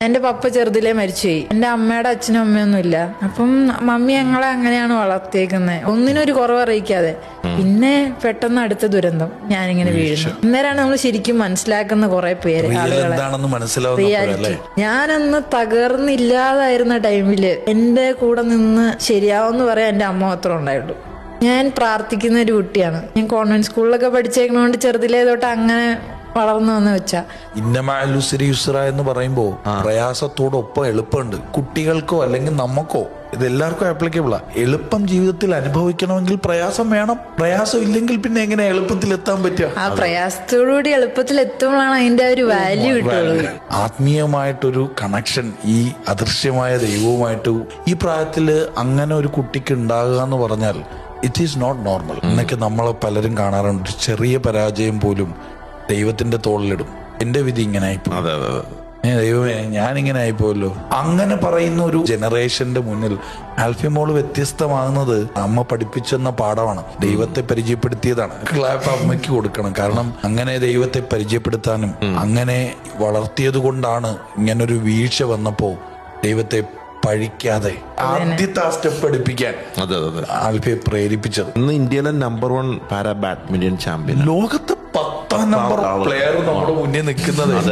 എന്റെ പപ്പ ചെറുതിലേ മരിച്ചുപോയി. എന്റെ അമ്മയുടെ അച്ഛനും അമ്മയൊന്നും ഇല്ല. അപ്പം മമ്മി ഞങ്ങളെ അങ്ങനെയാണ് വളർത്തിയേക്കുന്നത്, ഒന്നിനൊരു കുറവറിയിക്കാതെ. പിന്നെ പെട്ടെന്ന് അടുത്ത ദുരന്തം ഞാനിങ്ങനെ വീഴുന്നു. അന്നേരമാണ് നമ്മൾ ശരിക്കും മനസ്സിലാക്കുന്ന കുറെ പേര് റിയാലിറ്റി. ഞാനന്ന് തകർന്നില്ലാതായിരുന്ന ടൈമില് എന്റെ കൂടെ നിന്ന് ശരിയാവെന്ന് പറയാൻ എന്റെ അമ്മ മാത്രമേ ഉണ്ടായുള്ളൂ. ഞാൻ പ്രാർത്ഥിക്കുന്ന ഒരു കുട്ടിയാണ്. ഞാൻ കോൺവെന്റ് സ്കൂളിലൊക്കെ പഠിച്ചേക്കണോണ്ട് ചെറുതിലേ തൊട്ട് അങ്ങനെ വളർന്നു വന്ന് വെച്ചാ. ഇന്നമാലുസിരി യുസ്ര എന്ന് പറയുമ്പോ പ്രയാസത്തോടൊപ്പം എളുപ്പമുണ്ട്. കുട്ടികൾക്കോ അല്ലെങ്കിൽ നമുക്കോ ഇതെല്ലാവർക്കും ആപ്ലിക്കബിളാ. എളുപ്പം ജീവിതത്തിൽ അനുഭവിക്കണമെങ്കിൽ പ്രയാസം വേണം. പ്രയാസം ഇല്ലെങ്കിൽ പിന്നെ എങ്ങനെ എളുപ്പത്തിൽ എത്താൻ പറ്റുക? ആ പ്രയാസത്തോടുകൂടി എളുപ്പത്തിൽ എത്തുമ്പോഴാണ് അതിന്റെ ഒരു വാല്യൂ കിട്ടുള്ളൂ. ആത്മീയമായിട്ടൊരു കണക്ഷൻ ഈ അദൃശ്യമായ ദൈവവുമായിട്ട് ഈ പ്രായത്തില് അങ്ങനെ ഒരു കുട്ടിക്ക് ഉണ്ടാകുക എന്ന് പറഞ്ഞാൽ ഇറ്റ് ഈസ് നോട്ട് നോർമൽ. എന്നൊക്കെ നമ്മൾ പലരും കാണാറുണ്ട്. ചെറിയ പരാജയം പോലും ദൈവത്തിന്റെ തോളിലിടും. എന്റെ വിധി ഇങ്ങനെ ആയിപ്പോയി, ദൈവമേ ഞാനിങ്ങനെ ആയിപ്പോയല്ലോ, അങ്ങനെ പറയുന്ന ഒരു ജനറേഷന്റെ മുന്നിൽ ആൽഫിമോള് വ്യത്യസ്തമാകുന്നത് അമ്മ പഠിപ്പിച്ചെന്ന പാഠമാണ്, ദൈവത്തെ പരിചയപ്പെടുത്തിയതാണ്. ക്ലാപ്പ് അമ്മയ്ക്ക് കൊടുക്കണം. കാരണം അങ്ങനെ ദൈവത്തെ പരിചയപ്പെടുത്താനും അങ്ങനെ വളർത്തിയത് കൊണ്ടാണ് ഇങ്ങനൊരു വീഴ്ച വന്നപ്പോ ദൈവത്തെ പഴിക്കാതെ ആദ്യത്തെ ആ സ്റ്റെപ്പ് പഠിപ്പിക്കാൻ ആൽഫയെ പ്രേരിപ്പിച്ചത്. ഇന്ന് ഇന്ത്യയിലെ നമ്പർ 1 പാരാ ബാഡ്മിന്റൺ ചാമ്പ്യൻ, ലോകത്തെ 10ാം നമ്പർ പ്ലെയർ നമ്മുടെ മുന്നിൽ നിൽക്കുന്നത്